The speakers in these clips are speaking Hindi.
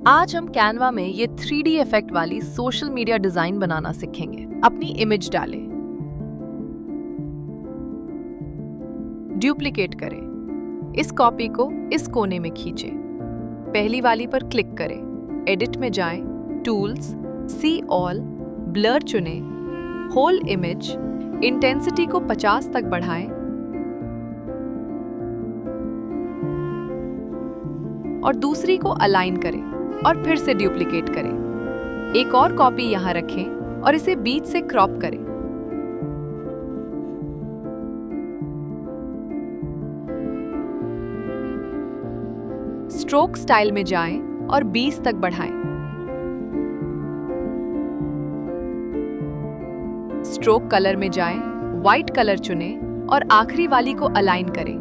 आज हम कैनवा में ये 3D इफेक्ट वाली सोशल मीडिया डिजाइन बनाना सीखेंगे। अपनी इमेज डालें, डुप्लीकेट करें, इस कॉपी को इस कोने में खींचें, पहली वाली पर क्लिक करें, एडिट में जाएं, टूल्स, सी ऑल, ब्लर चुनें, होल इमेज, इंटेंसिटी को 50 तक बढ़ाएं और दूसरी को अलाइन करें और फिर से डुप्लीकेट करें। एक और कॉपी यहां रखें और इसे बीच से क्रॉप करें। स्ट्रोक स्टाइल में जाएं और 20 तक बढ़ाएं। स्ट्रोक कलर में जाएं, व्हाइट कलर चुनें और आखिरी वाली को अलाइन करें।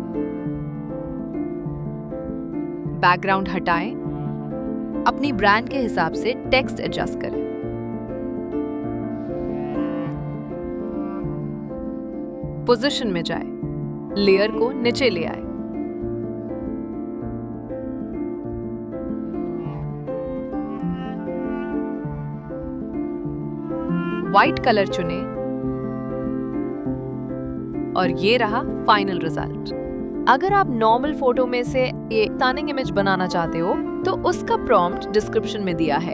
बैकग्राउंड हटाएं, अपनी ब्रांड के हिसाब से टेक्स्ट एडजस्ट करें। पोजीशन में जाएं, लेयर को नीचे ले आए। व्हाइट कलर चुनें और ये रहा फाइनल रिजल्ट। अगर आप नॉर्मल फोटो में से ये स्टनिंग इमेज बनाना चाहते हो तो उसका प्रॉम्प्ट डिस्क्रिप्शन में दिया है।